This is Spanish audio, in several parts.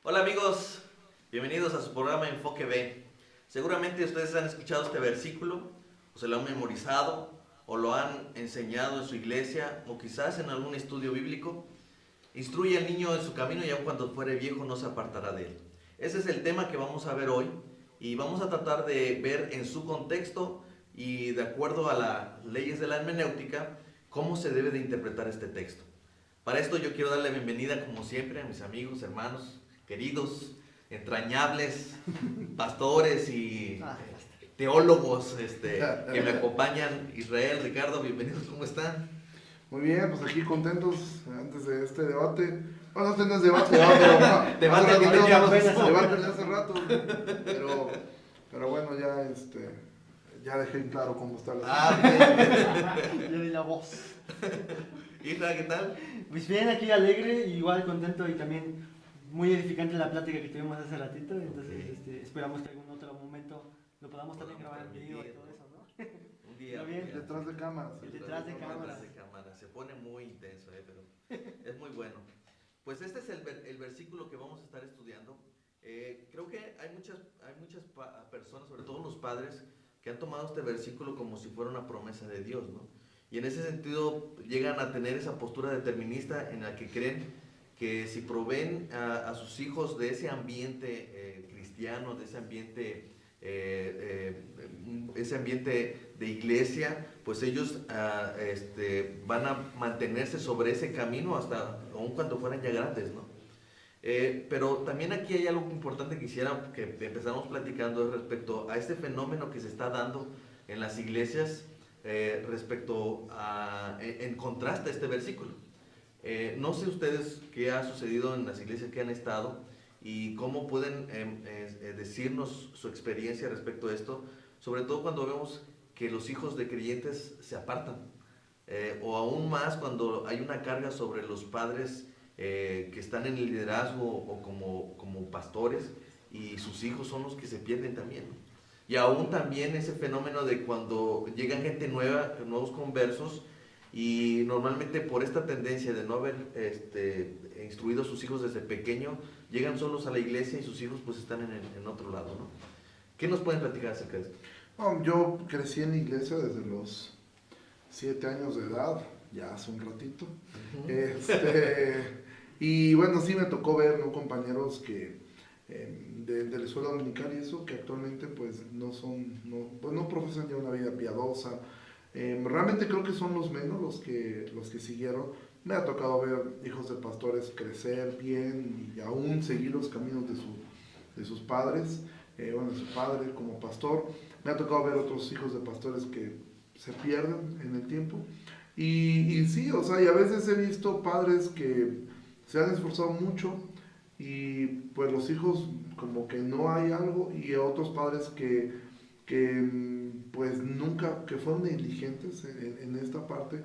Hola amigos, bienvenidos a su programa Enfoque B. Seguramente ustedes han escuchado este versículo, o se lo han memorizado, o lo han enseñado en su iglesia, o quizás en algún estudio bíblico. Instruye al niño en su camino y aun cuando fuere viejo no se apartará de él. Ese es el tema que vamos a ver hoy y vamos a tratar de ver en su contexto y de acuerdo a las leyes de la hermenéutica cómo se debe de interpretar este texto. Para esto yo quiero darle bienvenida como siempre a mis amigos, hermanos, queridos, entrañables, pastores y teólogos que me acompañan. Israel, Ricardo, bienvenidos, ¿cómo están? Muy bien, pues aquí contentos antes de este debate. Bueno, este no es debate, pero Debate que teníamos. debate de hace rato. Pero bueno, ya dejé en claro cómo está la Ok. Le di la voz. Israel, ¿qué tal? Pues bien, aquí alegre, igual contento y también muy edificante la plática que tuvimos hace ratito. Entonces, Ok. esperamos que algún otro momento lo podamos también Podamos grabar en vivo y transmitir, todo eso, ¿no? Un día. Pero bien. detrás de cámaras. El detrás de cámaras. Se pone muy intenso, pero es muy bueno. Pues este es el versículo que vamos a estar estudiando. Creo que hay muchas personas, sobre todo los padres, que han tomado este versículo como si fuera una promesa de Dios, ¿no? Y en ese sentido llegan a tener esa postura determinista en la que creen que si proveen a sus hijos de ese ambiente cristiano, de ese ambiente de iglesia, pues ellos van a mantenerse sobre ese camino hasta aun cuando fueran ya grandes, ¿no? Pero también aquí hay algo importante que quisiera que empezáramos platicando respecto a este fenómeno que se está dando en las iglesias respecto en contraste a este versículo. No sé ustedes qué ha sucedido en las iglesias que han estado y cómo pueden decirnos su experiencia respecto a esto, sobre todo cuando vemos que los hijos de creyentes se apartan, o aún más cuando hay una carga sobre los padres que están en el liderazgo o como pastores y sus hijos son los que se pierden también, ¿no? Y aún también ese fenómeno de cuando llegan gente nueva, nuevos conversos, y normalmente por esta tendencia de no haber instruido a sus hijos desde pequeño, llegan solos a la iglesia y sus hijos pues están en otro lado, ¿no? ¿Qué nos pueden platicar acerca de esto? Yo crecí en la iglesia desde los 7 años de edad, ya hace un ratito. Y bueno, sí me tocó ver, ¿no?, compañeros que de la escuela dominical y eso, que actualmente pues pues no profesan ya una vida piadosa. Realmente creo que son los menos los que siguieron. Me ha tocado ver hijos de pastores crecer bien y aún seguir los caminos de sus padres, bueno, de su padre como pastor. Me ha tocado ver otros hijos de pastores que se pierden en el tiempo. Y sí, o sea, y a veces he visto padres que se han esforzado mucho y pues los hijos como que no hay algo, y otros padres que pues nunca, que fueron negligentes en esta parte,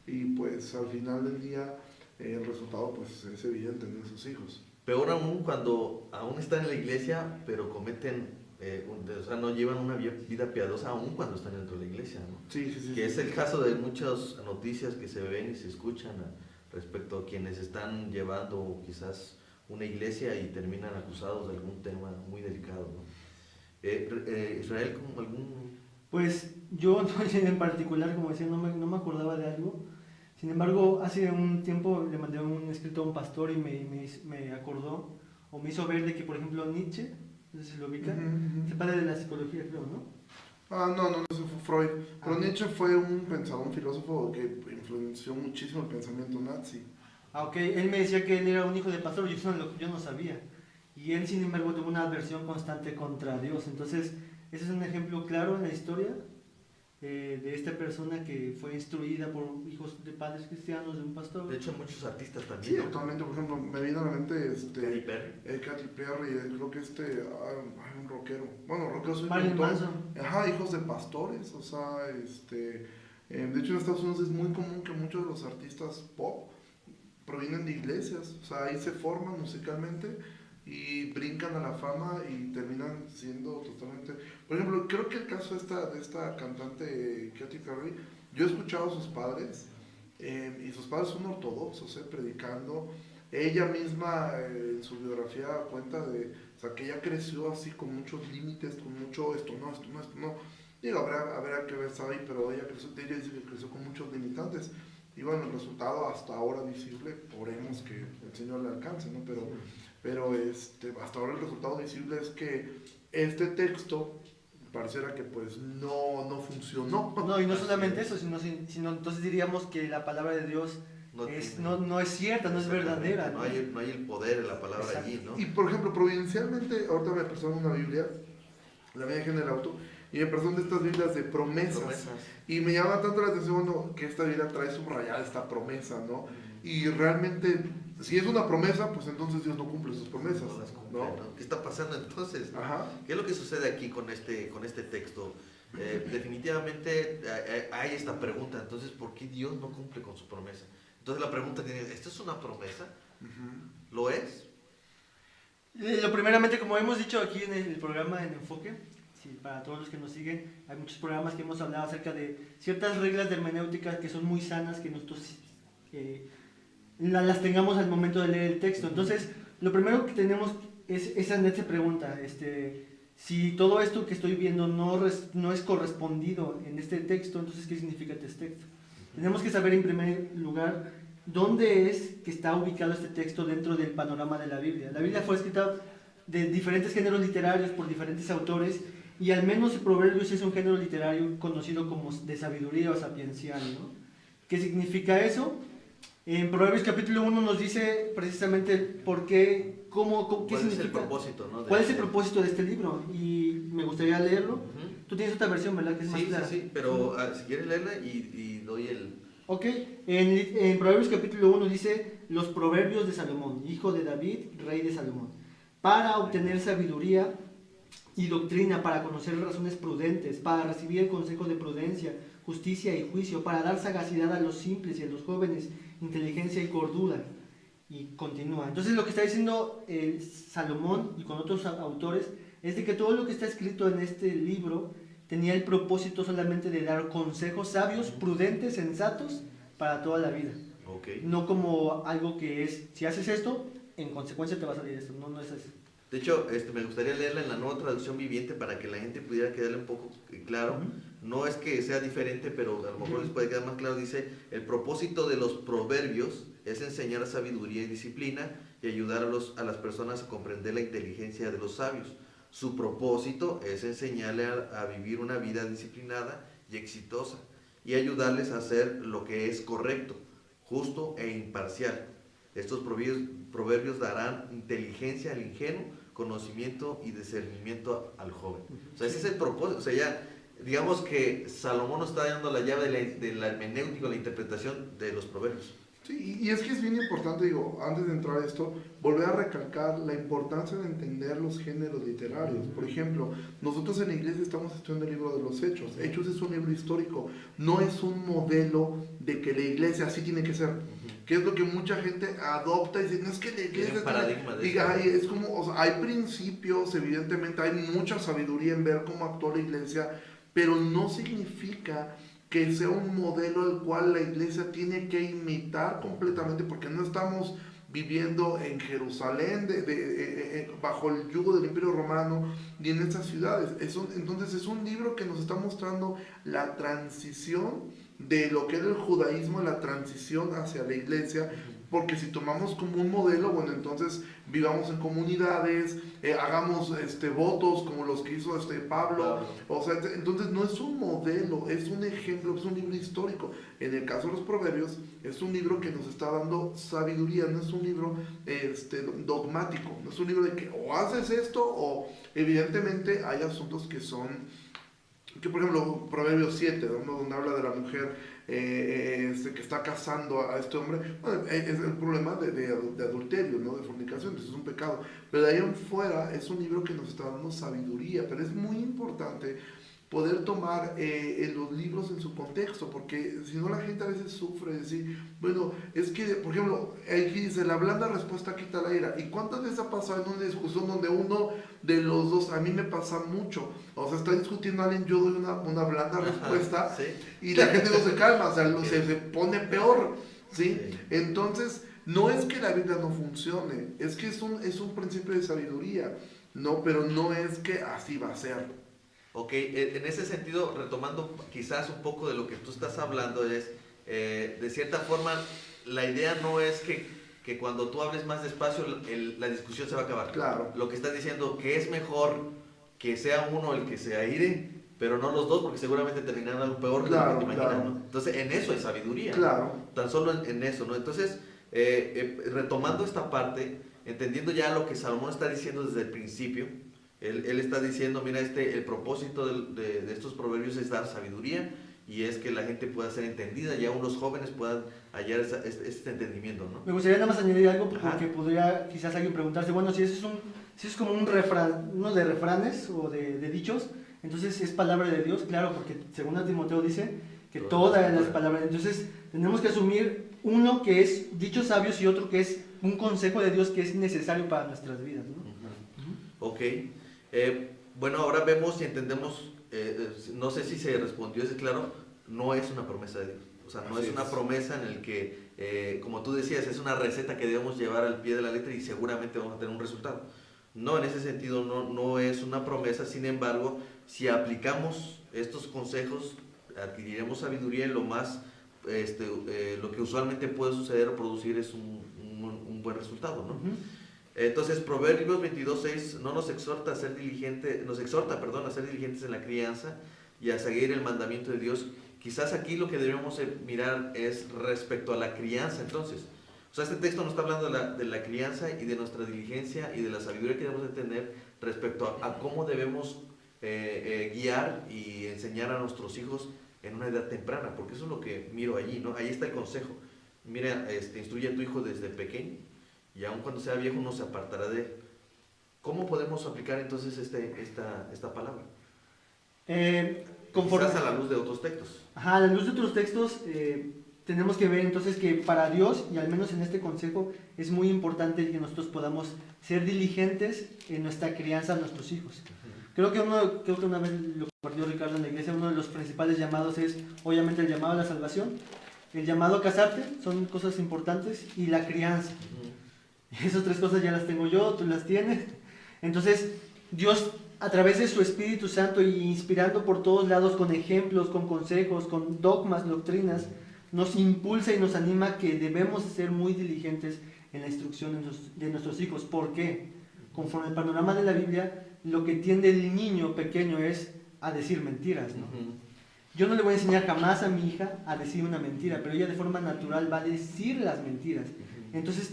y pues al final del día el resultado pues es evidente en esos hijos. Peor aún cuando aún están en la iglesia, pero cometen, o sea, no llevan una vida piadosa aún cuando están dentro de la iglesia, ¿no? Sí, sí, sí, Que es sí. el caso de muchas noticias que se ven y se escuchan respecto a quienes están llevando quizás una iglesia y terminan acusados de algún tema muy delicado, ¿no? Israel, ¿como algún...? Pues yo no, en particular, como decía, no me acordaba de algo. Sin embargo, hace un tiempo le mandé un escrito a un pastor y me acordó o me hizo ver de que, por ejemplo, Nietzsche, no sé si lo ubica, es el padre de la psicología, creo, ¿no? No, eso fue Freud. Pero Ah, Nietzsche fue un pensador, un filósofo que influenció muchísimo el pensamiento nazi. ok, él me decía que él era un hijo de pastor, yo no sabía. Y él, sin embargo, tuvo una adversión constante contra Dios. Entonces, ese es un ejemplo claro en la historia de esta persona que fue instruida por hijos de padres cristianos, de un pastor. De hecho, muchos artistas Sí, también, ¿no? actualmente, por ejemplo, me viene a la mente Katy Perry. Katy Perry, creo que un rockero. Bueno, rockero soy Marilyn productor. Manson. Ajá, hijos de pastores, o sea, de hecho en Estados Unidos es muy común que muchos de los artistas pop provienen de iglesias, o sea, ahí se forman musicalmente y brincan a la fama y terminan siendo totalmente... Por ejemplo, creo que el caso de esta cantante Katy Perry, yo he escuchado a sus padres, y sus padres son ortodoxos, predicando, ella misma en su biografía cuenta de, o sea, que ella creció así con muchos límites, con mucho esto no. Digo, habrá que ver, sabe, pero ella dice que creció con muchos limitantes. Y bueno, el resultado hasta ahora visible, oremos que el Señor le alcance, ¿no? Pero hasta ahora el resultado visible es que este texto pareciera que pues no funcionó. No, y no solamente eso, sino entonces diríamos que la palabra de Dios no es cierta, no es verdadera. No hay el poder en la palabra. Exacto. Allí, ¿no? Y por ejemplo, providencialmente, ahorita me prestaron una Biblia, la viajé en el auto, y me prestaron de estas Biblias de promesas. Y me llama tanto la atención, bueno, que esta Biblia trae subrayada esta promesa, ¿no? Y realmente, si es una promesa, pues entonces Dios no cumple sus promesas. No las cumple, ¿no? ¿Qué está pasando entonces? Ajá. ¿Qué es lo que sucede aquí con este texto? Definitivamente hay esta pregunta, entonces, ¿por qué Dios no cumple con su promesa? Entonces la pregunta tiene, ¿esto es una promesa? Uh-huh. ¿Lo es? Lo primeramente, como hemos dicho aquí en el programa en Enfoque, sí, para todos los que nos siguen, hay muchos programas que hemos hablado acerca de ciertas reglas de hermenéutica que son muy sanas, que nosotros las tengamos al momento de leer el texto. Entonces, lo primero que tenemos es esa pregunta, si todo esto que estoy viendo no es correspondido en este texto, entonces ¿qué significa este texto? Tenemos que saber en primer lugar dónde es que está ubicado este texto dentro del panorama de la Biblia. La Biblia fue escrita de diferentes géneros literarios por diferentes autores, y al menos Proverbios es un género literario conocido como de sabiduría o sapiencial, ¿no? ¿Qué significa eso? En Proverbios capítulo 1 nos dice precisamente por qué, qué significa. ¿Cuál es el propósito, ¿no? ¿Cuál es el propósito de este libro? Y me gustaría leerlo. Uh-huh. Tú tienes otra versión, ¿verdad? Que es más clara. Sí, pero si quieres leerla y doy el... Ok, en Proverbios capítulo 1 dice, los proverbios de Salomón, hijo de David, rey de Salomón, para obtener sabiduría y doctrina, para conocer razones prudentes, para recibir el consejo de prudencia, justicia y juicio, para dar sagacidad a los simples y a los jóvenes, inteligencia y cordura. Y continúa. Entonces lo que está diciendo Salomón y con otros autores es de que todo lo que está escrito en este libro tenía el propósito solamente de dar consejos sabios, prudentes, sensatos para toda la vida. Okay. No como algo que es, si haces esto, en consecuencia te va a salir esto. No es eso. De hecho, me gustaría leerla en la Nueva Traducción Viviente para que la gente pudiera quedarle un poco claro. Uh-huh. No es que sea diferente, pero a lo mejor les puede quedar más claro. Dice, el propósito de los proverbios es enseñar sabiduría y disciplina y ayudar a las personas a comprender la inteligencia de los sabios. Su propósito es enseñarle a vivir una vida disciplinada y exitosa y ayudarles a hacer lo que es correcto, justo e imparcial. Estos proverbios darán inteligencia al ingenuo, conocimiento y discernimiento al joven. O sea, ese es el propósito. O sea, ya digamos que Salomón nos está dando la llave de la hermenéutica, la interpretación de los proverbios. Sí, y es que es bien importante, digo, antes de entrar a esto, volver a recalcar la importancia de entender los géneros literarios. Por ejemplo, nosotros en la iglesia estamos estudiando el libro de los Hechos. Hechos es un libro histórico, no es un modelo de que la iglesia así tiene que ser. Que es lo que mucha gente adopta y dice, no es que la iglesia... es como, o sea, hay principios, evidentemente hay mucha sabiduría en ver cómo actuó la iglesia, pero no significa que sea un modelo al cual la iglesia tiene que imitar completamente, porque no estamos viviendo en Jerusalén bajo el yugo del Imperio Romano ni en estas ciudades. Entonces es un libro que nos está mostrando la transición de lo que era el judaísmo, la transición hacia la iglesia, porque si tomamos como un modelo, bueno, entonces vivamos en comunidades, hagamos votos como los que hizo Pablo, o sea, entonces no es un modelo, es un ejemplo, es un libro histórico. En el caso de los proverbios, es un libro que nos está dando sabiduría, no es un libro dogmático, no es un libro de que o haces esto, o evidentemente hay asuntos que son... Que por ejemplo, Proverbios 7, donde habla de la mujer que está casando a este hombre, bueno, es el problema de adulterio, ¿no? De fornicación, eso es un pecado. Pero de ahí en fuera es un libro que nos está dando sabiduría, pero es muy importante poder tomar los libros en su contexto, porque si no la gente a veces sufre, decir, bueno, es que, por ejemplo, aquí dice, la blanda respuesta quita la ira. ¿Y cuántas veces ha pasado en una discusión donde uno de los dos, a mí me pasa mucho, o sea, está discutiendo alguien, yo doy una blanda respuesta, ¿sí? Y la gente no se calma, o sea, se pone peor, ¿sí? Entonces, No es que la Biblia no funcione, es que es un principio de sabiduría, no, pero no es que así va a ser. Ok, en ese sentido, retomando quizás un poco de lo que tú estás hablando, es, de cierta forma, la idea no es que cuando tú hables más despacio, la discusión se va a acabar. Claro. Lo que estás diciendo, que es mejor que sea uno el que se aire, pero no los dos, porque seguramente terminarán algo peor de lo que te imaginas, Claro. ¿no? Entonces, en eso es sabiduría. Claro. Tan solo en eso, ¿no? Entonces, retomando esta parte, entendiendo ya lo que Salomón está diciendo desde el principio, él está diciendo, mira, el propósito de estos proverbios es dar sabiduría y es que la gente pueda ser entendida y aún los jóvenes puedan hallar este entendimiento, ¿no? Me gustaría nada más añadir algo Ajá. porque podría quizás alguien preguntarse, bueno, si eso es como un refrán, uno de refranes o de dichos, entonces es palabra de Dios, claro, porque según a Timoteo dice que todas las palabras, entonces tenemos que asumir uno que es dichos sabios y otro que es un consejo de Dios que es necesario para nuestras vidas, ¿no? Ok. Bueno, ahora vemos y entendemos, no sé si se respondió ese claro, no es una promesa de Dios. O sea, no Así es una es. promesa en el que, como tú decías, es una receta que debemos llevar al pie de la letra y seguramente vamos a tener un resultado. No, en ese sentido no es una promesa, sin embargo, si aplicamos estos consejos, adquiriremos sabiduría y lo más, lo que usualmente puede suceder o producir es un buen resultado, ¿no? Ujú. Entonces, Proverbios 22:6 no nos exhorta a ser diligentes, nos exhorta, perdón, a ser diligentes en la crianza y a seguir el mandamiento de Dios. Quizás aquí lo que debemos mirar es respecto a la crianza, entonces. O sea, este texto nos está hablando de la crianza y de nuestra diligencia y de la sabiduría que debemos de tener respecto a cómo debemos guiar y enseñar a nuestros hijos en una edad temprana, porque eso es lo que miro allí, ¿no? Ahí está el consejo. Mira, instruye a tu hijo desde pequeño y aun cuando sea viejo no se apartará de él. ¿Cómo podemos aplicar entonces esta palabra? Conforme Quizás a la luz de otros textos. Ajá, a la luz de otros textos, tenemos que ver entonces que para Dios, y al menos en este consejo, es muy importante que nosotros podamos ser diligentes en nuestra crianza a nuestros hijos. Creo que una vez lo compartió Ricardo en la iglesia, uno de los principales llamados es, obviamente, el llamado a la salvación, el llamado a casarte, son cosas importantes, y la crianza. Esas tres cosas ya las tengo yo, tú las tienes. Entonces, Dios, a través de su Espíritu Santo y inspirando por todos lados con ejemplos, con consejos, con dogmas, doctrinas, nos impulsa y nos anima que debemos ser muy diligentes en la instrucción de nuestros hijos. ¿Por qué? Conforme al panorama de la Biblia, lo que tiende el niño pequeño es a decir mentiras, ¿no? Yo no le voy a enseñar jamás a mi hija a decir una mentira, pero ella de forma natural va a decir las mentiras. Entonces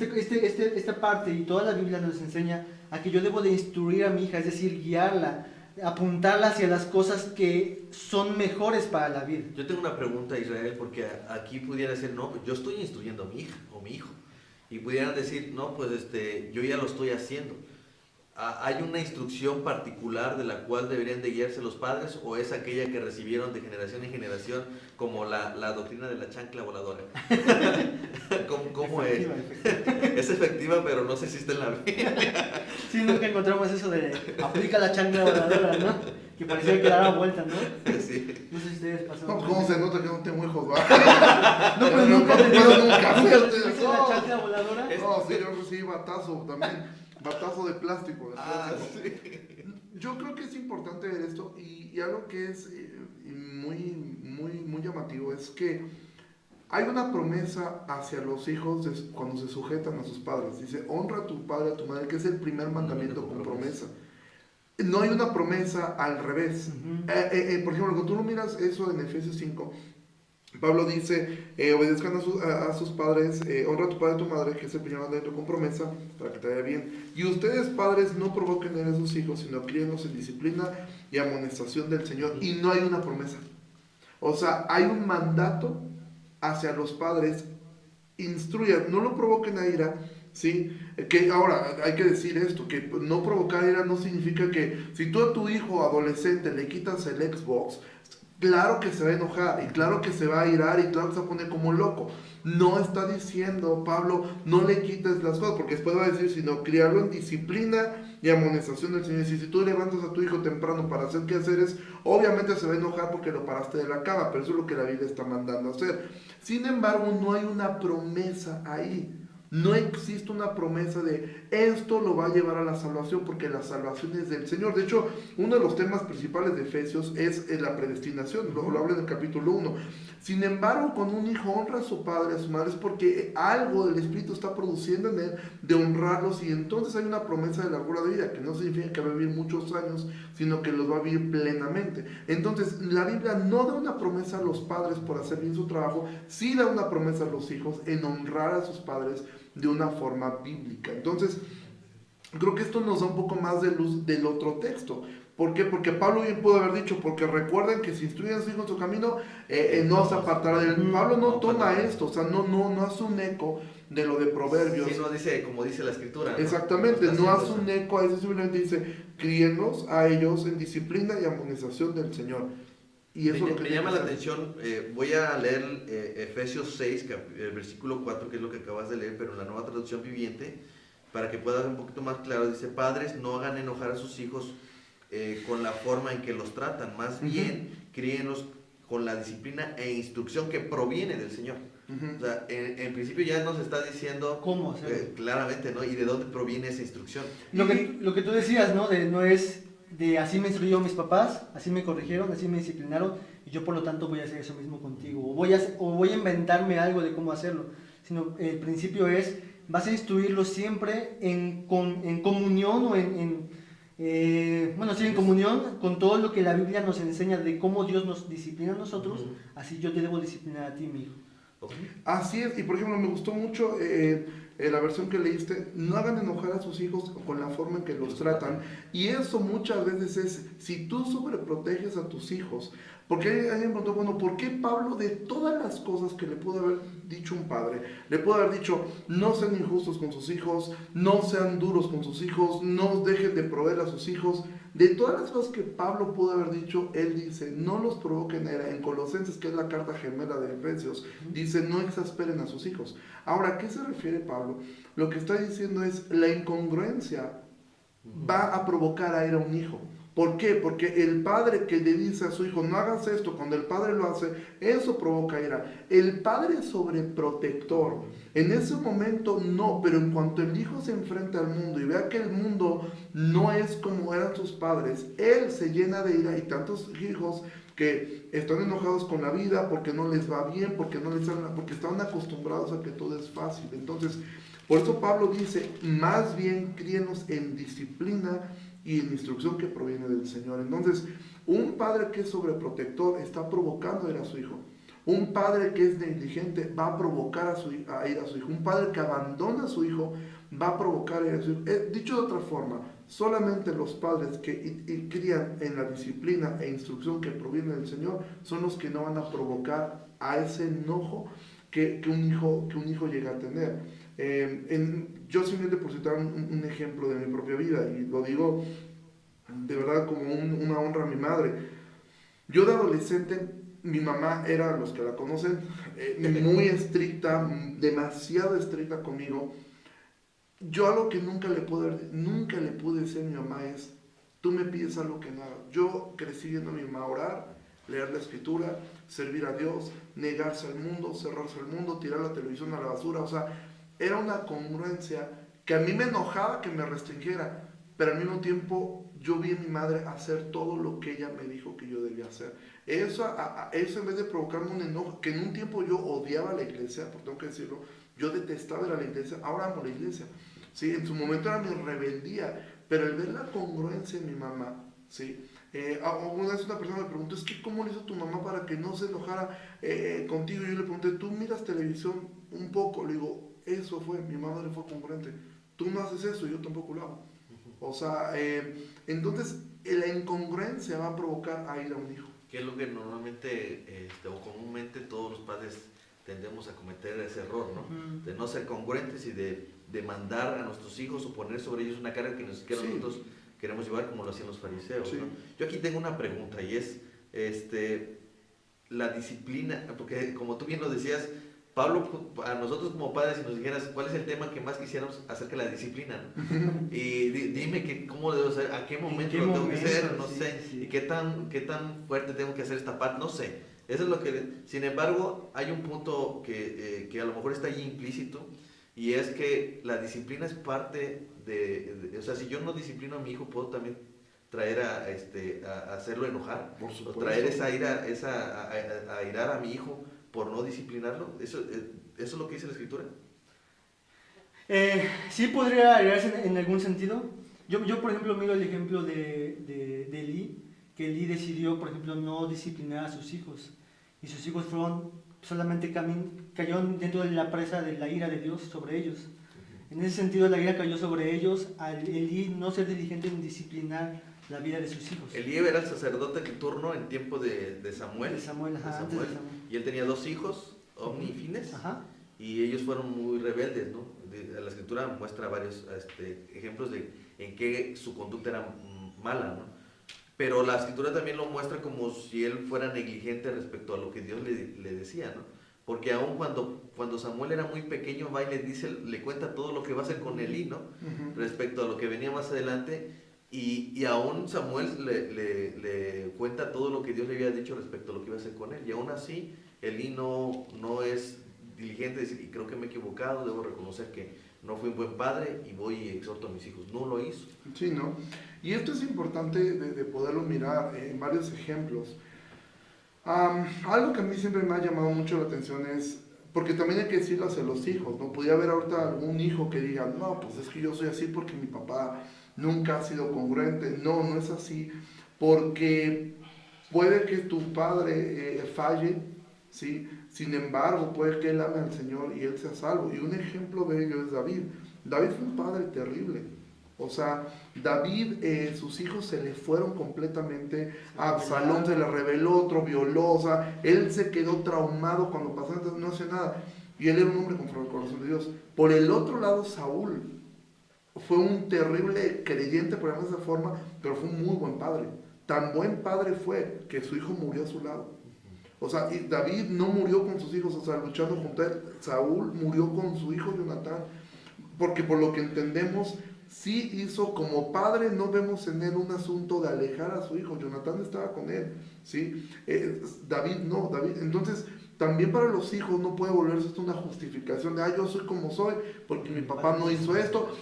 esta parte y toda la Biblia nos enseña a que yo debo de instruir a mi hija, es decir, guiarla, apuntarla hacia las cosas que son mejores para la vida. Yo tengo una pregunta, Israel, porque aquí pudiera decir, no, pues yo estoy instruyendo a mi hija o mi hijo. Y pudieran decir, no, pues yo ya lo estoy haciendo. ¿Hay una instrucción particular de la cual deberían de guiarse los padres o es aquella que recibieron de generación en generación como la doctrina de la chancla voladora? ¿Cómo es? Es efectiva, pero no sé si está en la Biblia. Sí, nunca encontramos eso de aplica la chancla voladora, ¿no? Que parecía que daba vuelta, ¿no? Sí. No sé si ustedes pasaron. No, ¿cómo se nota que no tengo hijos? ¿Va? No, pero no nunca he tenido nunca. ¿Viste la chancla voladora? No, sí, yo recibí batazo también. Batazo de plástico. Sí. Yo creo que es importante ver esto y algo que es muy llamativo es que hay una promesa hacia los hijos cuando se sujetan a sus padres. Dice, honra a tu padre y a tu madre, que es el primer mandamiento con promesa. No hay una promesa al revés. Por ejemplo, cuando tú lo miras eso en Efesios 5, Pablo dice, obedezcan a sus padres, honra a tu padre y a tu madre, que es el primer mandamiento con promesa, para que te vaya bien. Y ustedes, padres, no provoquen a sus hijos, sino críenlos en disciplina y amonestación del Señor. Y no hay una promesa. O sea, hay un mandato hacia los padres, instruyan, no lo provoquen a ira, ¿sí? Que ahora hay que decir esto, que no provocar ira no significa que si tú a tu hijo adolescente le quitas el Xbox, claro que se va a enojar, y claro que se va a irar, y claro que se va a poner como loco. No está diciendo Pablo, no le quites las cosas, porque después va a decir, sino criarlo en disciplina y amonestación del Señor. Si tú levantas a tu hijo temprano para hacer quehaceres, obviamente se va a enojar porque lo paraste de la cama, pero eso es lo que la Biblia está mandando a hacer. Sin embargo, no hay una promesa ahí. No existe una promesa de esto lo va a llevar a la salvación, porque la salvación es del Señor. De hecho, uno de los temas principales de Efesios es la predestinación, lo habla en el capítulo 1. Sin embargo, cuando un hijo honra a su padre, a su madre, es porque algo del Espíritu está produciendo en él de honrarlos, y entonces hay una promesa de largura de vida, que no significa que va a vivir muchos años, sino que los va a vivir plenamente. Entonces, la Biblia no da una promesa a los padres por hacer bien su trabajo, sí da una promesa a los hijos en honrar a sus padres de una forma bíblica. Entonces, creo que esto nos da un poco más de luz del otro texto. ¿Por qué? Porque Pablo bien pudo haber dicho, porque recuerden que si instruyen a su hijo en su camino, no se apartará de él. Pablo no toma esto, o sea, no hace un eco de lo de Proverbios. Sí, no dice, como dice la escritura, ¿no? Exactamente, no hace un eco a eso, simplemente dice, críenlos a ellos en disciplina y amonestación del Señor. Y eso me llama la atención, voy a leer Efesios 6, el versículo 4, que es lo que acabas de leer, pero en la Nueva Traducción Viviente, para que pueda ver un poquito más claro. Dice: padres, no hagan enojar a sus hijos con la forma en que los tratan, más bien críenlos con la disciplina e instrucción que proviene del Señor. O sea, en principio ya nos está diciendo cómo hacerlo, claramente, ¿no? Y de dónde proviene esa instrucción. Lo que tú decías, ¿no? No es de así me instruyeron mis papás, así me corrigieron, así me disciplinaron, y yo por lo tanto voy a hacer eso mismo contigo, o voy a inventarme algo de cómo hacerlo, sino el principio es, vas a instruirlos siempre en comunión o en comunión con todo lo que la Biblia nos enseña de cómo Dios nos disciplina a nosotros, así yo te debo disciplinar a ti, mi hijo. Okay. Así es, y por ejemplo me gustó mucho la versión que leíste, no hagan enojar a sus hijos con la forma en que los tratan, y eso muchas veces es, si tú sobreproteges a tus hijos, porque alguien me preguntó, bueno, ¿por qué Pablo, de todas las cosas que le pudo haber dicho un padre, le pudo haber dicho, no sean injustos con sus hijos, no sean duros con sus hijos, no dejen de proveer a sus hijos? De todas las cosas que Pablo pudo haber dicho, él dice, no los provoquen a ira. En Colosenses, que es la carta gemela de Efesios, dice, no exasperen a sus hijos. Ahora, ¿a qué se refiere Pablo? Lo que está diciendo es, la incongruencia va a provocar a ira a un hijo. ¿Por qué? Porque el padre que le dice a su hijo, no hagas esto, cuando el padre lo hace, eso provoca ira. El padre sobreprotector, en ese momento no, pero en cuanto el hijo se enfrenta al mundo y vea que el mundo no es como eran sus padres, él se llena de ira. Y tantos hijos que están enojados con la vida porque no les va bien, porque están acostumbrados a que todo es fácil. Entonces, por eso Pablo dice, más bien críenos en disciplina y en instrucción que proviene del Señor. Entonces, un padre que es sobreprotector está provocando a ir a su hijo. Un padre que es negligente va a provocar a ir a su hijo. Un padre que abandona a su hijo va a provocar a ir a su hijo. Dicho de otra forma, solamente los padres que crían en la disciplina e instrucción que proviene del Señor son los que no van a provocar a ese enojo que un hijo llega a tener. Yo simplemente por citar un ejemplo de mi propia vida, y lo digo de verdad como una honra a mi madre. Yo de adolescente, mi mamá era, los que la conocen, muy estricta, demasiado estricta conmigo. Yo algo que nunca le pude decir a mi mamá es, tú me pides algo que no haga. Yo crecí viendo a mi mamá orar, leer la escritura, servir a Dios, negarse al mundo, cerrarse al mundo, tirar la televisión a la basura. O sea, era una congruencia que a mí me enojaba que me restringiera, pero al mismo tiempo yo vi a mi madre hacer todo lo que ella me dijo que yo debía hacer. Eso en vez de provocarme un enojo, que en un tiempo yo odiaba la iglesia, por tengo que decirlo, yo detestaba la iglesia, ahora amo la iglesia. ¿Sí? En su momento era mi rebeldía, pero el ver la congruencia en mi mamá, ¿sí? Una vez una persona me preguntó, es que ¿cómo le hizo tu mamá para que no se enojara contigo? Y yo le pregunté, ¿tú miras televisión un poco? Le digo, eso fue, mi madre fue congruente. Tú no haces eso, yo tampoco lo hago. O sea, entonces la incongruencia va a provocar a ir a un hijo. Que es lo que normalmente o comúnmente todos los padres tendemos a cometer ese error, ¿no? De no ser congruentes y de mandar a nuestros hijos o poner sobre ellos una carga que ni siquiera nosotros queremos llevar, como lo hacían los fariseos, ¿no? Yo aquí tengo una pregunta, y es la disciplina, porque como tú bien lo decías, Pablo, a nosotros como padres, si nos dijeras cuál es el tema que más quisiéramos acerca de la disciplina, ¿no? Y dime cómo debo ser, a qué momento lo tengo que hacer, no sé, y qué tan fuerte tengo que hacer esta parte, no sé. Eso es lo que, sin embargo, hay un punto que a lo mejor está ahí implícito, Y es que la disciplina es parte o sea, si yo no disciplino a mi hijo, puedo también traer a hacerlo enojar, Por o supuesto. traer esa ira, a irar a mi hijo por no disciplinarlo. Eso es lo que dice la Escritura. Sí podría agregarse en algún sentido. Yo, por ejemplo, miro el ejemplo de Elí, que Elí decidió, por ejemplo, no disciplinar a sus hijos. Y sus hijos solamente cayeron dentro de la presa de la ira de Dios sobre ellos. En ese sentido, la ira cayó sobre ellos al Elí no ser diligente en disciplinar la vida de sus hijos. Elí era el sacerdote en turno en tiempo de Samuel. De Samuel, ajá, antes de Samuel. Y él tenía 2 hijos, Ofni y Fines. Ajá. Y ellos fueron muy rebeldes, ¿no? La Escritura muestra varios ejemplos de en que su conducta era mala, ¿no? Pero la Escritura también lo muestra como si él fuera negligente respecto a lo que Dios le decía, ¿no? Porque aún cuando Samuel era muy pequeño, va y le cuenta todo lo que va a hacer con Elí, ¿no? Respecto a lo que venía más adelante, y aún Samuel le cuenta todo lo que Dios le había dicho respecto a lo que iba a hacer con él, y aún así Elí no es diligente, y creo que me he equivocado, debo reconocer que no fui un buen padre y voy y exhorto a mis hijos. No lo hizo. Sí, ¿no? Y esto es importante de poderlo mirar en varios ejemplos. Algo que a mí siempre me ha llamado mucho la atención es, porque también hay que decirlo hacia los hijos, ¿no? Podría haber ahorita algún hijo que diga, no, pues es que yo soy así porque mi papá nunca ha sido congruente. No, no es así, porque puede que tu padre falle, ¿sí? Sin embargo, puede que él ame al Señor y él sea salvo. Y un ejemplo de ello es David. David fue un padre terrible. O sea, David, sus hijos se le fueron completamente, a Absalón se le rebeló, otro violó, o sea, él se quedó traumado cuando pasó, entonces no hace nada. Y él era un hombre conforme al corazón de Dios. Por el otro lado, Saúl fue un terrible creyente, por llamarlo de esa forma, pero fue un muy buen padre. Tan buen padre fue que su hijo murió a su lado. O sea, y David no murió con sus hijos, o sea, luchando junto a él. Saúl murió con su hijo Jonatán, porque por lo que entendemos, sí hizo como padre, no vemos en él un asunto de alejar a su hijo. Jonatán estaba con él, ¿sí? David no, David. Entonces, también para los hijos no puede volverse esto una justificación de, yo soy como soy, porque mi papá no hizo esto,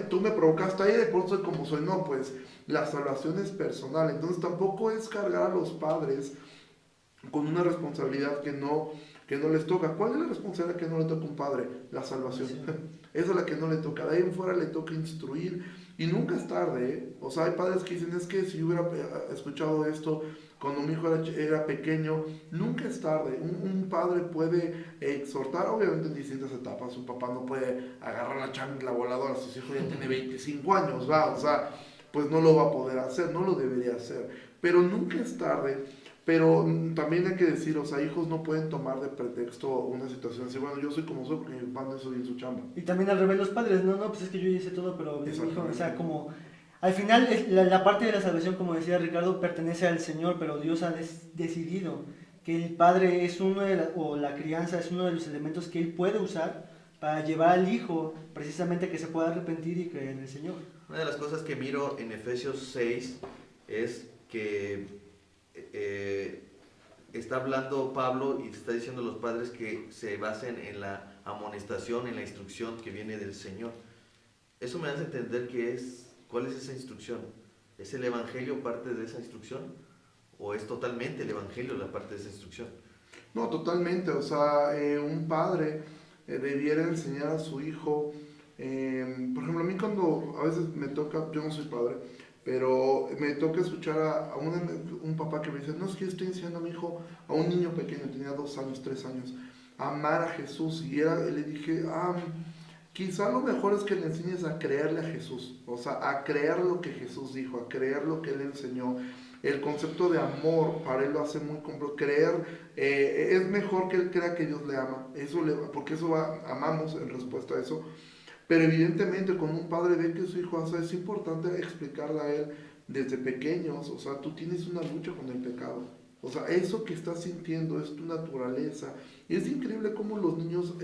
tú me provocaste ahí, de por eso soy como soy. No, pues la salvación es personal. Entonces, tampoco es cargar a los padres con una responsabilidad que no les toca. ¿Cuál es la responsabilidad que no le toca a un padre? La salvación. Sí. Esa es la que no le toca. De ahí en fuera le toca instruir. Y nunca es tarde, ¿eh? O sea, hay padres que dicen, es que si yo hubiera escuchado esto cuando mi hijo era pequeño, nunca es tarde. Un padre puede exhortar, obviamente en distintas etapas. Un papá no puede agarrar la chancla voladora si su hijo ya tiene 25 años, ¿va? O sea, pues no lo va a poder hacer, no lo debería hacer. Pero nunca es tarde. Pero también hay que decir, o sea, hijos no pueden tomar de pretexto una situación así, bueno, yo soy como soy porque mi papá no hizo bien su chamba. Y también al revés los padres, no, pues es que yo hice todo, pero mi hijo, o sea, como, al final la parte de la salvación, como decía Ricardo, pertenece al Señor, pero Dios ha decidido que el padre es o la crianza es uno de los elementos que Él puede usar para llevar al hijo precisamente que se pueda arrepentir y creer en el Señor. Una de las cosas que miro en Efesios 6 es que está hablando Pablo y está diciendo a los padres que se basen en la amonestación, en la instrucción que viene del Señor. Eso me hace entender cuál es esa instrucción. ¿Es el Evangelio parte de esa instrucción? ¿O es totalmente el Evangelio la parte de esa instrucción? No, totalmente. O sea, un padre debiera enseñar a su hijo. Por ejemplo, a mí cuando a veces me toca, yo no soy padre, pero me toca escuchar a un papá que me dice, no, es que yo estoy enseñando a mi hijo, a un niño pequeño, tenía 2 años, 3 años, a amar a Jesús. Y le dije, quizá lo mejor es que le enseñes a creerle a Jesús, o sea, a creer lo que Jesús dijo, a creer lo que Él enseñó. El concepto de amor para Él lo hace muy complejo. Creer, es mejor que Él crea que Dios le ama, porque amamos en respuesta a eso. Pero evidentemente cuando un padre ve que su hijo hace, es importante explicarle a él desde pequeños, o sea, tú tienes una lucha con el pecado. O sea, eso que estás sintiendo es tu naturaleza. Y es increíble cómo los niños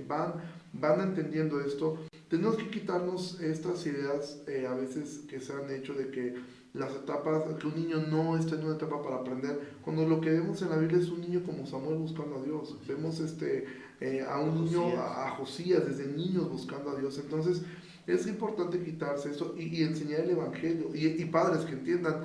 van van entendiendo esto. Tenemos que quitarnos estas ideas a veces que se han hecho de que las etapas, que un niño no está en una etapa para aprender, cuando lo que vemos en la Biblia es un niño como Samuel buscando a Dios. Vemos a un niño, a Josías, desde niños buscando a Dios. Entonces es importante quitarse esto y enseñar el Evangelio. Y padres que entiendan,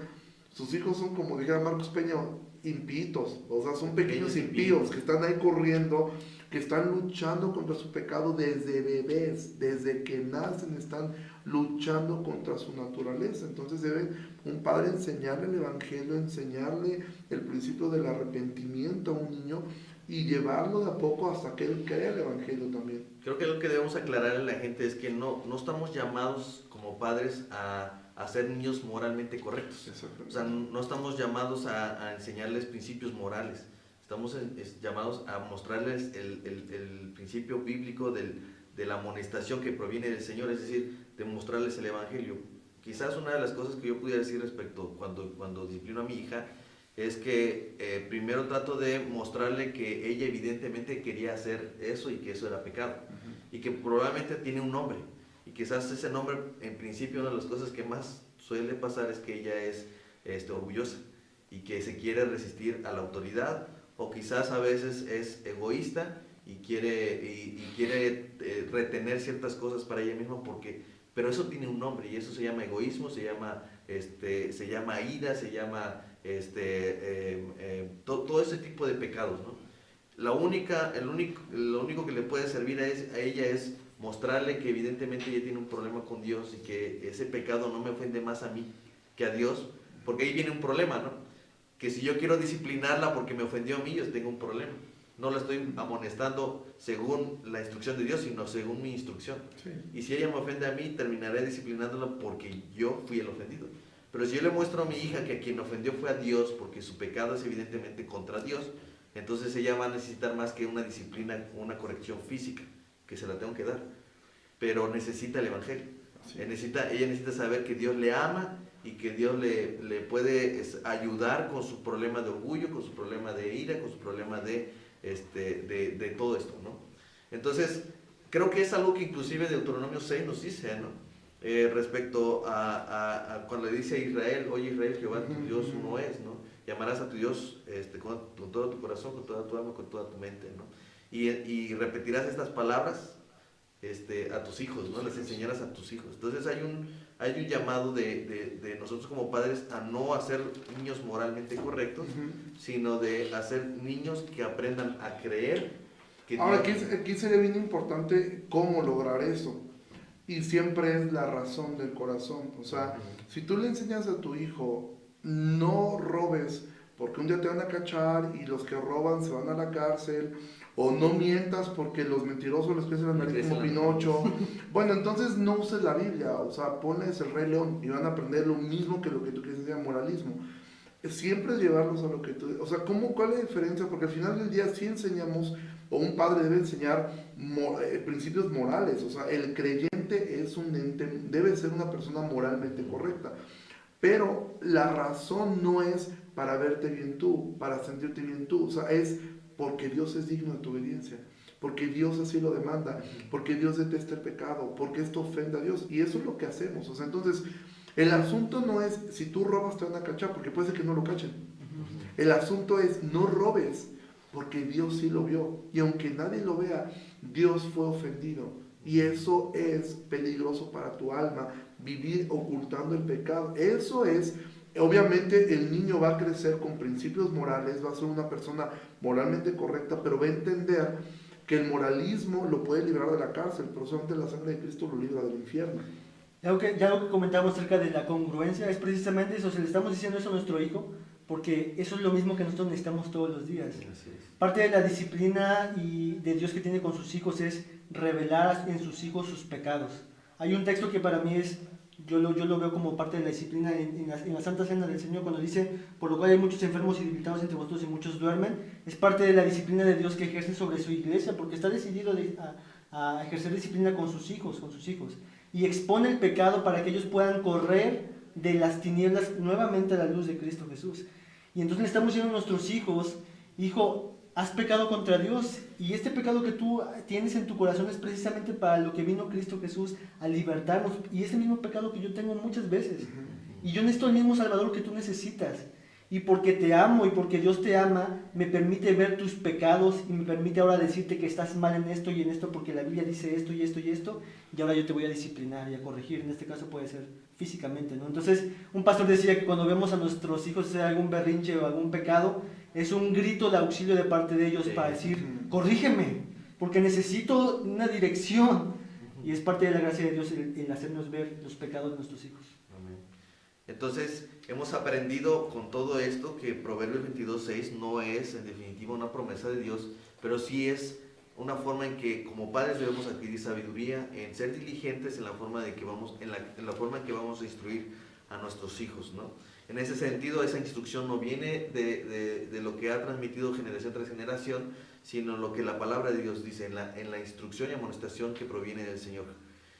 sus hijos son, como dijera Marcos Peña, impitos, o sea, son pequeños impíos que están ahí corriendo, que están luchando contra su pecado desde bebés, desde que nacen están luchando contra su naturaleza. Entonces debe un padre enseñarle el Evangelio, enseñarle el principio del arrepentimiento a un niño y llevarlo de a poco hasta que él crea el Evangelio también. Creo que lo que debemos aclararle a la gente es que no estamos llamados como padres a ser niños moralmente correctos. O sea, no estamos llamados a enseñarles principios morales. Estamos llamados a mostrarles el principio bíblico de la amonestación que proviene del Señor, es decir, de mostrarles el Evangelio. Quizás una de las cosas que yo pudiera decir respecto cuando disciplino a mi hija es que primero trato de mostrarle que ella evidentemente quería hacer eso y que eso era pecado. Y que probablemente tiene un nombre. Y quizás ese nombre, en principio, una de las cosas que más suele pasar es que ella es orgullosa y que se quiere resistir a la autoridad, o quizás a veces es egoísta y quiere retener ciertas cosas para ella misma, pero eso tiene un nombre y eso se llama egoísmo, se llama ira, se llama todo ese tipo de pecados, ¿no? Lo único que le puede servir a ella es mostrarle que evidentemente ella tiene un problema con Dios y que ese pecado no me ofende más a mí que a Dios, porque ahí viene un problema, ¿no? Que si yo quiero disciplinarla porque me ofendió a mí, yo tengo un problema. No la estoy amonestando según la instrucción de Dios, sino según mi instrucción. Sí. Y si ella me ofende a mí, terminaré disciplinándola porque yo fui el ofendido. Pero si yo le muestro a mi hija que a quien ofendió fue a Dios, porque su pecado es evidentemente contra Dios, entonces ella va a necesitar más que una disciplina, una corrección física, que se la tengo que dar. Pero necesita el Evangelio. Ella necesita saber que Dios le ama y que Dios le puede ayudar con su problema de orgullo, con su problema de ira, con su problema de todo esto, ¿no? Entonces, creo que es algo que inclusive Deuteronomio 6 nos dice, ¿no? Respecto a cuando le dice a Israel, oye Israel, Jehová tu Dios uno es, ¿no? Llamarás a tu Dios con todo tu corazón, con toda tu alma, con toda tu mente, ¿no? Y repetirás estas palabras a tus hijos, ¿no? Les enseñarás a tus hijos. Entonces hay un llamado de nosotros como padres a no hacer niños moralmente correctos, sino de hacer niños que aprendan a creer que Ahora, Dios... aquí sería bien importante cómo lograr eso. Y siempre es la razón del corazón. O sea, si tú le enseñas a tu hijo, no robes, porque un día te van a cachar y los que roban se van a la cárcel, o no mientas porque los mentirosos les crecen la nariz como Pinocho. Bueno, entonces no uses la Biblia, o sea, ponles el Rey León y van a aprender lo mismo que lo que tú quieres decir, moralismo. Siempre llevarlos a lo que tú... O sea, ¿cuál es la diferencia? Porque al final del día sí enseñamos, o un padre debe enseñar principios morales. O sea, el creyente es un ente, debe ser una persona moralmente correcta. Pero la razón no es para verte bien tú, para sentirte bien tú. O sea, es porque Dios es digno de tu obediencia, porque Dios así lo demanda, porque Dios detesta el pecado, porque esto ofende a Dios. Y eso es lo que hacemos. O sea, entonces, el asunto no es si tú robas te van a cachar, porque puede ser que no lo cachen. El asunto es no robes, porque Dios sí lo vio. Y aunque nadie lo vea, Dios fue ofendido. Y eso es peligroso para tu alma, vivir ocultando el pecado. Eso es, obviamente el niño va a crecer con principios morales, va a ser una persona moralmente correcta, pero va a entender que el moralismo lo puede librar de la cárcel, pero solamente la sangre de Cristo lo libra del infierno. Ya algo que comentamos acerca de la congruencia es precisamente eso, si le estamos diciendo eso a nuestro hijo, porque eso es lo mismo que nosotros necesitamos todos los días. Parte de la disciplina y de Dios que tiene con sus hijos es revelar en sus hijos sus pecados. Hay un texto que para mí es, yo lo veo como parte de la disciplina en la Santa Cena del Señor, cuando dice, por lo cual hay muchos enfermos y debilitados entre vosotros y muchos duermen. Es parte de la disciplina de Dios que ejerce sobre su iglesia, porque está decidido a ejercer disciplina con sus hijos. Y expone el pecado para que ellos puedan correr de las tinieblas nuevamente a la luz de Cristo Jesús. Y entonces le estamos diciendo a nuestros hijos, hijo, has pecado contra Dios y este pecado que tú tienes en tu corazón es precisamente para lo que vino Cristo Jesús a libertarnos, y ese mismo pecado que yo tengo muchas veces, y yo necesito el mismo Salvador que tú necesitas, y porque te amo y porque Dios te ama, me permite ver tus pecados y me permite ahora decirte que estás mal en esto y en esto porque la Biblia dice esto y esto y esto, y ahora yo te voy a disciplinar y a corregir. En este caso puede ser físicamente, ¿no? Entonces, un pastor decía que cuando vemos a nuestros hijos hacer algún berrinche o algún pecado, es un grito de auxilio de parte de ellos para decir, corrígeme, porque necesito una dirección. Y es parte de la gracia de Dios el hacernos ver los pecados de nuestros hijos. Amén. Entonces, hemos aprendido con todo esto que Proverbios 22:6 no es en definitiva una promesa de Dios, pero sí es una forma en que como padres debemos adquirir sabiduría, en ser diligentes en la forma de que vamos, en la forma en que vamos a instruir a nuestros hijos, ¿no? En ese sentido, esa instrucción no viene de lo que ha transmitido generación tras generación, sino lo que la palabra de Dios dice en la instrucción y amonestación que proviene del Señor.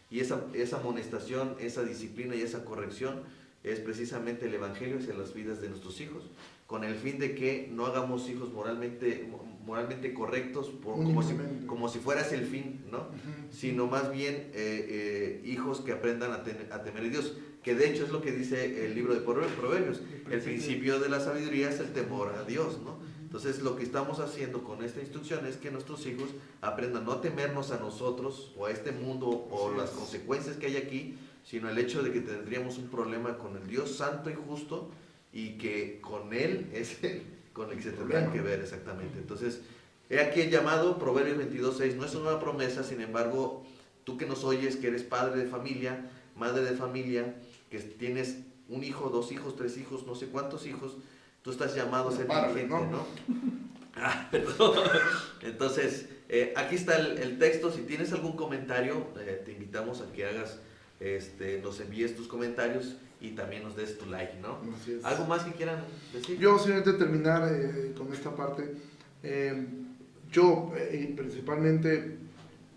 Y esa amonestación, esa disciplina y esa corrección es precisamente el Evangelio hacia las vidas de nuestros hijos, con el fin de que no hagamos hijos moralmente correctos como si fueras el fin, ¿no? Sino más bien hijos que aprendan a temer a Dios, que de hecho es lo que dice el libro de Proverbios. El principio de la sabiduría es el temor a Dios, ¿no? Entonces lo que estamos haciendo con esta instrucción es que nuestros hijos aprendan no a temernos a nosotros o a este mundo o las consecuencias que hay aquí, sino el hecho de que tendríamos un problema con el Dios santo y justo, y que con Él es el con el que se tendrán que ver exactamente. Entonces, he aquí el llamado, Proverbios 22:6, no es una promesa, sin embargo, tú que nos oyes, que eres padre de familia, madre de familia, que tienes un hijo, 2 hijos, 3 hijos, no sé cuántos hijos, tú estás llamado a ser diligente, ¿no? Perdón. Entonces, aquí está el texto. Si tienes algún comentario, te invitamos a que hagas, nos envíes tus comentarios y también nos des tu like, ¿no? ¿Algo más que quieran decir? Yo simplemente terminar con esta parte. Yo principalmente,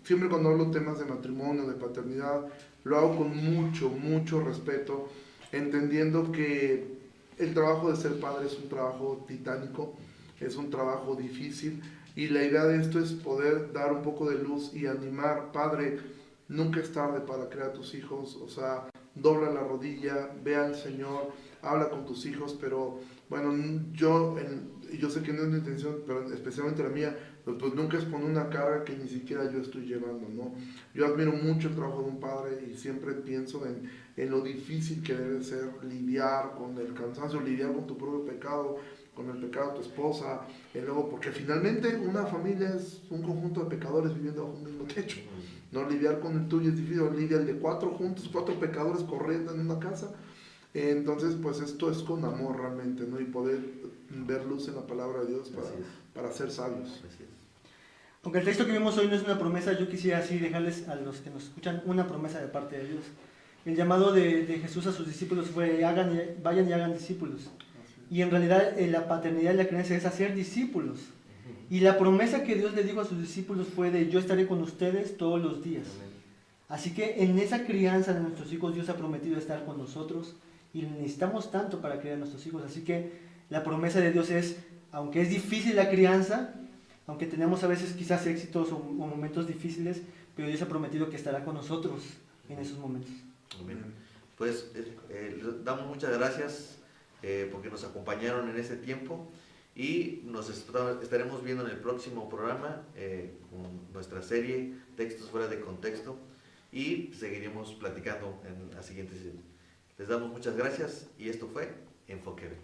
siempre cuando hablo temas de matrimonio, de paternidad, lo hago con mucho respeto, entendiendo que el trabajo de ser padre es un trabajo titánico, es un trabajo difícil, y la idea de esto es poder dar un poco de luz y animar. Padre, nunca es tarde para criar a tus hijos, o sea, dobla la rodilla, ve al Señor, habla con tus hijos, pero bueno, yo sé que no es mi intención, pero especialmente la mía, pues nunca es poner una carga que ni siquiera yo estoy llevando, ¿no? Yo admiro mucho el trabajo de un padre y siempre pienso en lo difícil que debe ser lidiar con el cansancio, lidiar con tu propio pecado, con el pecado de tu esposa, luego, porque finalmente una familia es un conjunto de pecadores viviendo bajo un mismo techo. No, lidiar con el tuyo es difícil, lidiar el de 4 juntos, 4 pecadores corriendo en una casa. Entonces, pues esto es con amor realmente, ¿no? Y poder ver luz en la palabra de Dios para ser sabios. Aunque el texto que vimos hoy no es una promesa, yo quisiera así dejarles a los que nos escuchan una promesa de parte de Dios. El llamado de Jesús a sus discípulos fue: vayan y hagan discípulos. Y en realidad la paternidad y la crianza es hacer discípulos. Y la promesa que Dios le dijo a sus discípulos fue de: yo estaré con ustedes todos los días. Así que en esa crianza de nuestros hijos Dios ha prometido estar con nosotros, y necesitamos tanto para criar a nuestros hijos. Así que la promesa de Dios es, aunque es difícil la crianza, aunque tenemos a veces quizás éxitos o momentos difíciles, pero Dios ha prometido que estará con nosotros en esos momentos. Amén. Pues damos muchas gracias porque nos acompañaron en este tiempo, y nos estaremos viendo en el próximo programa con nuestra serie Textos Fuera de Contexto, y seguiremos platicando en la siguiente sesión. Les damos muchas gracias, y esto fue Enfoque B.